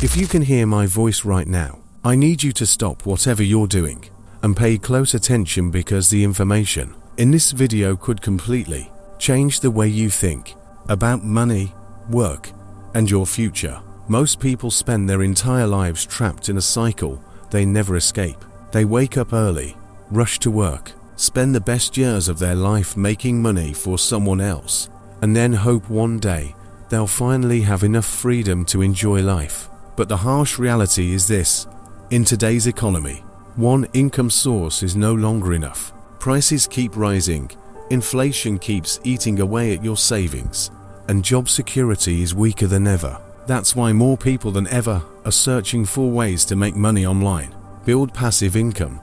If you can hear my voice right now, I need you to stop whatever you're doing and pay close attention, because the information in this video could completely change the way you think about money, work, and your future. Most people spend their entire lives trapped in a cycle they never escape. They wake up early, rush to work, spend the best years of their life making money for someone else, and then hope one day they'll finally have enough freedom to enjoy life. But the harsh reality is this: in today's economy, one income source is no longer enough. Prices keep rising, inflation keeps eating away at your savings, and job security is weaker than ever. That's why more people than ever are searching for ways to make money online, build passive income,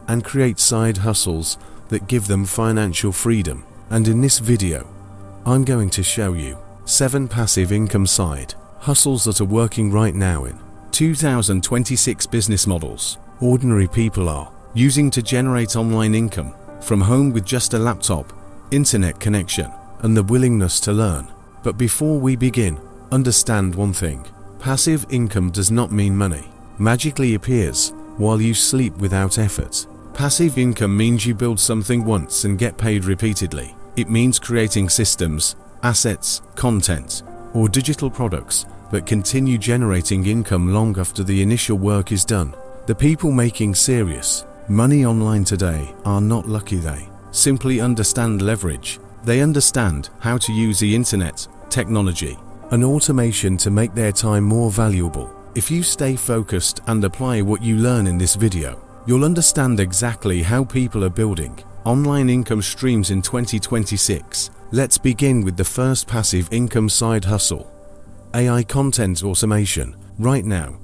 and create side hustles that give them financial freedom. And in this video, I'm going to show you 7 passive income side hustles that are working right now in 2026 business models ordinary people are using to generate online income from home with just a laptop, internet connection, and the willingness to learn. But before we begin, understand one thing: passive income does not mean money magically appears while you sleep without effort. Passive income means you build something once and get paid repeatedly. It means creating systems, assets, content, or digital products that continue generating income long after the initial work is done. The people making serious money online today are not lucky. They simply understand leverage. They understand how to use the internet, technology, and automation to make their time more valuable. If you stay focused and apply what you learn in this video, you'll understand exactly how people are building online income streams in 2026. Let's begin with the first passive income side hustle: AI content automation. Right now,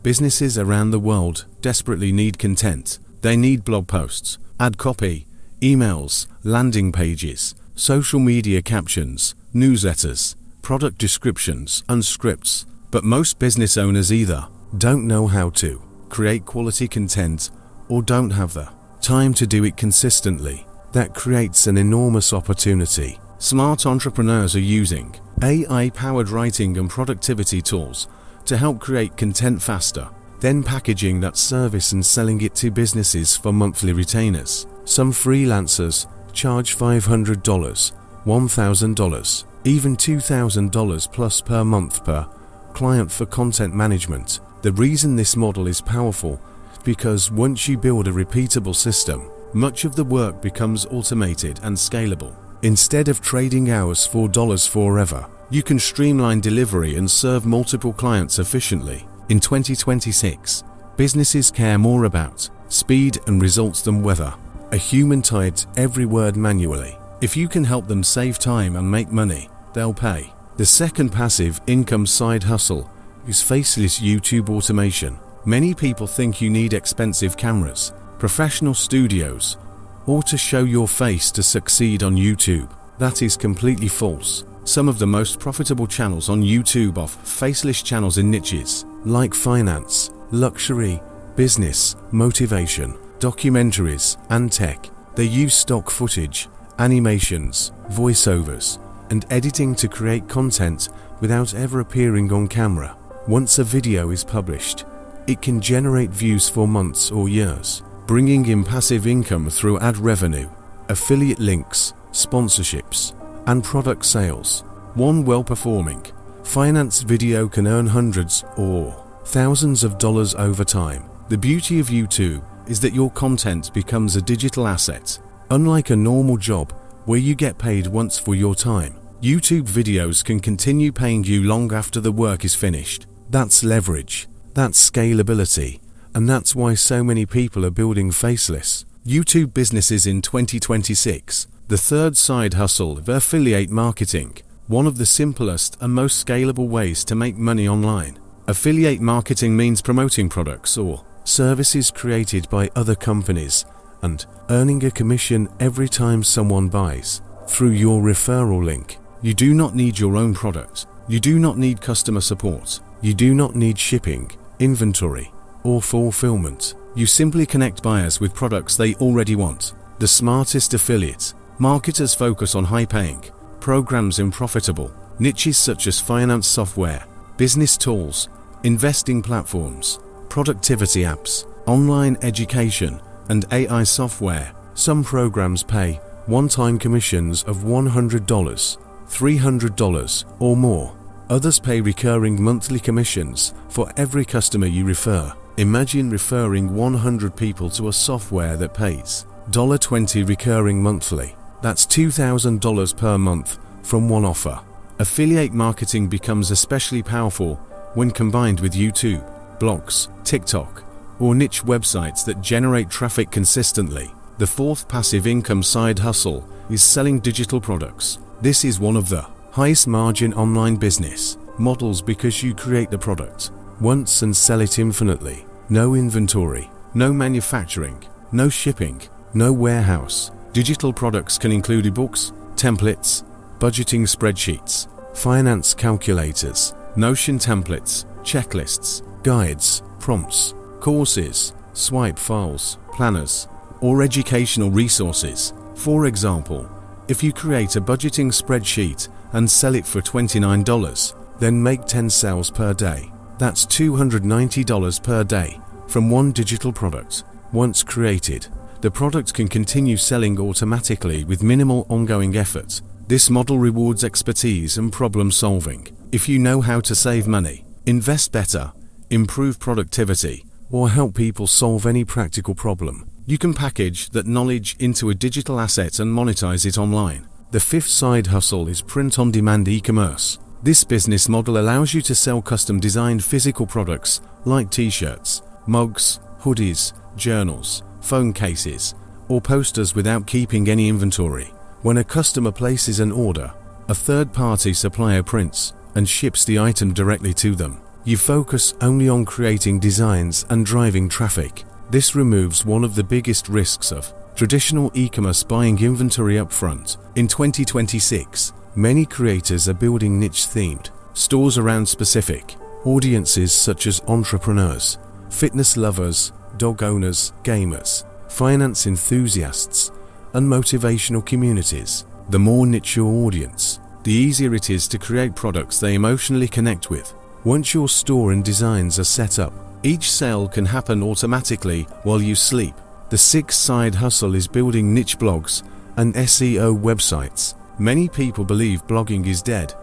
businesses around the world desperately need content. They need blog posts, ad copy, emails, landing pages, social media captions, newsletters, product descriptions, and scripts. But most business owners either don't know how to create quality content or don't have the time to do it consistently. That creates an enormous opportunity. Smart entrepreneurs are using AI-powered writing and productivity tools to help create content faster, then packaging that service and selling it to businesses for monthly retainers. Some freelancers charge $500, $1,000, even $2,000 plus per month per client for content management. The reason this model is powerful is because once you build a repeatable system, much of the work becomes automated and scalable. Instead of trading hours for dollars forever, you can streamline delivery and serve multiple clients efficiently. In 2026, businesses care more about speed and results than whether a human typed every word manually. If you can help them save time and make money, they'll pay. The second passive income side hustle is faceless YouTube automation. Many people think you need expensive cameras, professional studios, or to show your face to succeed on YouTube. That is completely false. Some of the most profitable channels on YouTube are faceless channels in niches like finance, luxury, business, motivation, documentaries, and tech. They use stock footage, animations, voiceovers, and editing to create content without ever appearing on camera. Once a video is published, it can generate views for months or years, bringing in passive income through ad revenue, affiliate links, sponsorships, and product sales. One well-performing finance video can earn hundreds or thousands of dollars over time. The beauty of YouTube is that your content becomes a digital asset. Unlike a normal job where you get paid once for your time, YouTube videos can continue paying you long after the work is finished. That's leverage, that's scalability, and that's why so many people are building faceless YouTube businesses in 2026. The third side hustle of affiliate marketing, one of the simplest and most scalable ways to make money online. Affiliate marketing means promoting products or services created by other companies and earning a commission every time someone buys through your referral link. You do not need your own product. You do not need customer support. You do not need shipping, inventory, or fulfillment. You simply connect buyers with products they already want. The smartest affiliate marketers focus on high-paying programs in profitable niches such as finance software, business tools, investing platforms, productivity apps, online education, and AI software. Some programs pay one-time commissions of $100, $300, or more. Others pay recurring monthly commissions for every customer you refer. Imagine referring 100 people to a software that pays $20 recurring monthly. That's $2,000 per month from one offer. Affiliate marketing becomes especially powerful when combined with YouTube, blogs, TikTok, or niche websites that generate traffic consistently. The fourth passive income side hustle is selling digital products. This is one of the highest margin online business models because you create the product once and sell it infinitely. No inventory, no manufacturing, no shipping, no warehouse. Digital products can include ebooks, templates, budgeting spreadsheets, finance calculators, Notion templates, checklists, guides, prompts, courses, swipe files, planners, or educational resources. For example, if you create a budgeting spreadsheet and sell it for $29, then make 10 sales per day. That's $290 per day from one digital product. Once created, the product can continue selling automatically with minimal ongoing effort. This model rewards expertise and problem solving. If you know how to save money, invest better, improve productivity, or help people solve any practical problem, you can package that knowledge into a digital asset and monetize it online. The fifth side hustle is print-on-demand e-commerce. This business model allows you to sell custom-designed physical products like t-shirts, mugs, hoodies, journals, phone cases, or posters without keeping any inventory. When a customer places an order, a third-party supplier prints and ships the item directly to them. You focus only on creating designs and driving traffic. This removes one of the biggest risks of traditional e-commerce buying inventory upfront. In 2026, many creators are building niche-themed stores around specific audiences such as entrepreneurs, fitness lovers, dog owners, gamers, finance enthusiasts, and motivational communities. The more niche your audience, the easier it is to create products they emotionally connect with. Once your store and designs are set up, each sale can happen automatically while you sleep. The sixth side hustle is building niche blogs and SEO websites. Many people believe blogging is dead,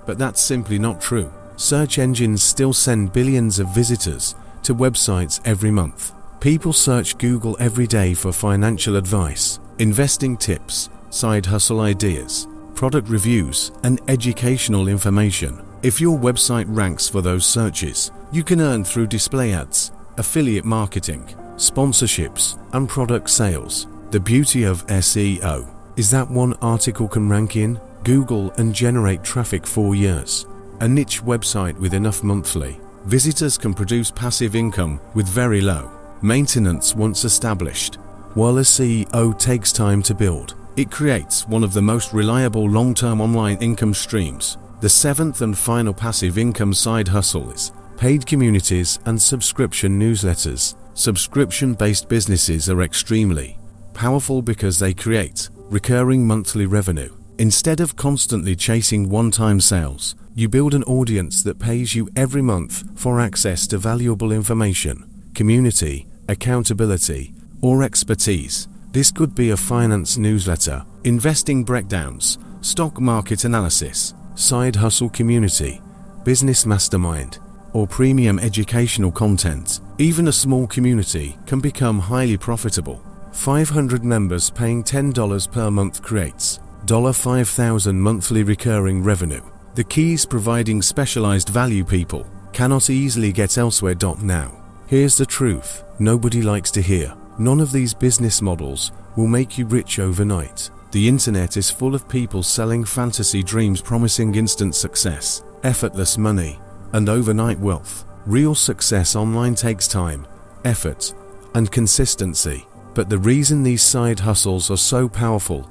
but that's simply not true. Search engines still send billions of visitors to websites every month. People search Google every day for financial advice, investing tips, side hustle ideas, product reviews, and educational information. If your website ranks for those searches, you can earn through display ads, affiliate marketing, sponsorships, and product sales. The beauty of SEO is that one article can rank in Google and generate traffic for years. A niche website with enough monthly visitors can produce passive income with very low maintenance once established. While SEO takes time to build, it creates one of the most reliable long-term online income streams. The seventh and final passive income side hustle is paid communities and subscription newsletters. Subscription-based businesses are extremely powerful because they create recurring monthly revenue. Instead of constantly chasing one-time sales, you build an audience that pays you every month for access to valuable information, community, accountability, or expertise. This could be a finance newsletter, investing breakdowns, stock market analysis, side hustle community, business mastermind, or premium educational content. Even a small community can become highly profitable. 500 members paying $10 per month creates $5,000 monthly recurring revenue. The key is providing specialized value people cannot easily get elsewhere. Now, here's the truth nobody likes to hear. None of these business models will make you rich overnight. The internet is full of people selling fantasy dreams promising instant success, effortless money, and overnight wealth. Real success online takes time, effort, and consistency. But the reason these side hustles are so powerful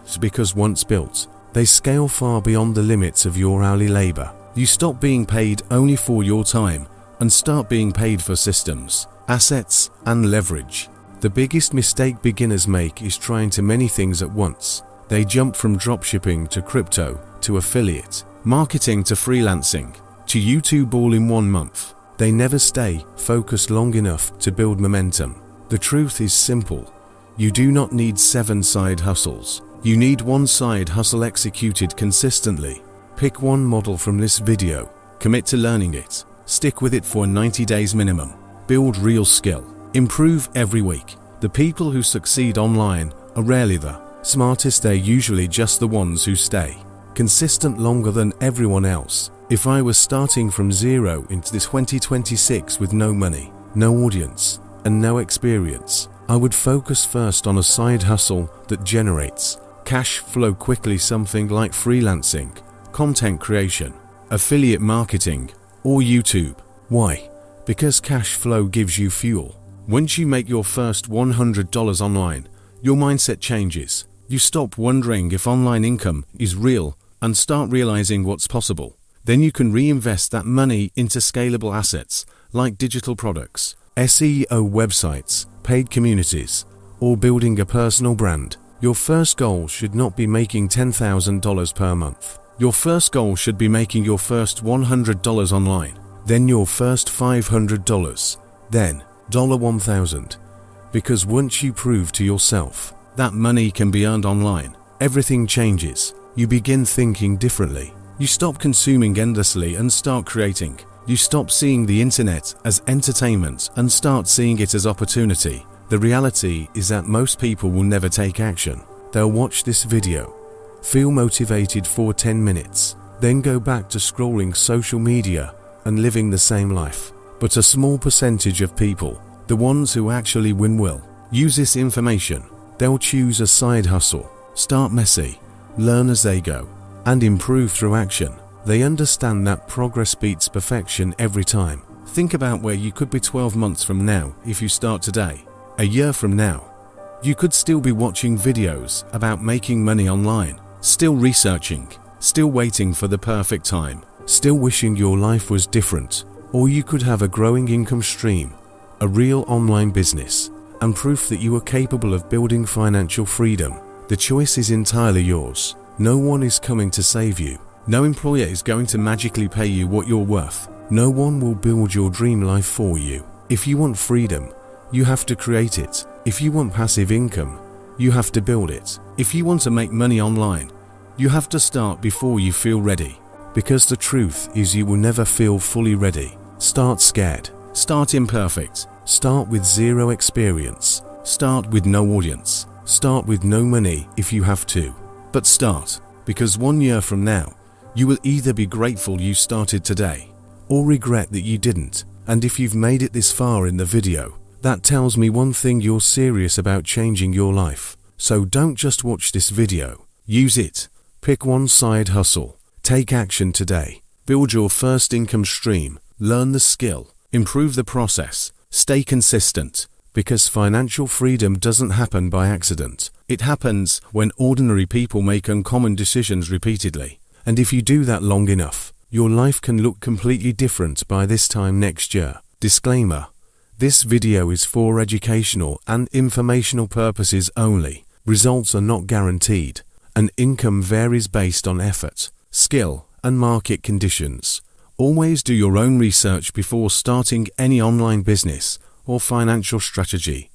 is because once built, they scale far beyond the limits of your hourly labor. You stop being paid only for your time and start being paid for systems, assets, and leverage. The biggest mistake beginners make is trying too many things at once. They jump from dropshipping to crypto to affiliate, marketing to freelancing, to YouTube all in 1 month. They never stay focused long enough to build momentum. The truth is simple. You do not need 7 side hustles. You need one side hustle executed consistently. Pick one model from this video. Commit to learning it. Stick with it for 90 days minimum. Build real skill. Improve every week. The people who succeed online are rarely the smartest. They're usually just the ones who stay consistent longer than everyone else. If I was starting from zero into this 2026 with no money, no audience, and no experience, I would focus first on a side hustle that generates cash flow quickly, something like freelancing, content creation, affiliate marketing, or YouTube. Why? Because cash flow gives you fuel. Once you make your first $100 online, your mindset changes. You stop wondering if online income is real and start realizing what's possible. Then you can reinvest that money into scalable assets like digital products, SEO websites, paid communities, or building a personal brand. Your first goal should not be making $10,000 per month. Your first goal should be making your first $100 online, then your first $500, then $1,000. Because once you prove to yourself that money can be earned online, everything changes. You begin thinking differently. You stop consuming endlessly and start creating. You stop seeing the internet as entertainment and start seeing it as opportunity. The reality is that most people will never take action. They'll watch this video, feel motivated for 10 minutes, then go back to scrolling social media and living the same life. But a small percentage of people, the ones who actually win, will use this information. They'll choose a side hustle, start messy, learn as they go, and improve through action. They understand that progress beats perfection every time. Think about where you could be 12 months from now if you start today. A year from now, you could still be watching videos about making money online, still researching, still waiting for the perfect time, still wishing your life was different. Or you could have a growing income stream, a real online business, and proof that you are capable of building financial freedom. The choice is entirely yours. No one is coming to save you. No employer is going to magically pay you what you're worth. No one will build your dream life for you. If you want freedom, you have to create it. If you want passive income, you have to build it. If you want to make money online, you have to start before you feel ready. Because the truth is, you will never feel fully ready. Start scared. Start imperfect. Start with zero experience. Start with no audience. Start with no money if you have to. But start, because 1 year from now, you will either be grateful you started today, or regret that you didn't. And if you've made it this far in the video, that tells me one thing: you're serious about changing your life. So don't just watch this video. Use it. Pick one side hustle. Take action today. Build your first income stream. Learn the skill. Improve the process. Stay consistent. Because financial freedom doesn't happen by accident. It happens when ordinary people make uncommon decisions repeatedly. And if you do that long enough, your life can look completely different by this time next year. Disclaimer: this video is for educational and informational purposes only. Results are not guaranteed, and income varies based on effort, skill, and market conditions. Always do your own research before starting any online business or financial strategy.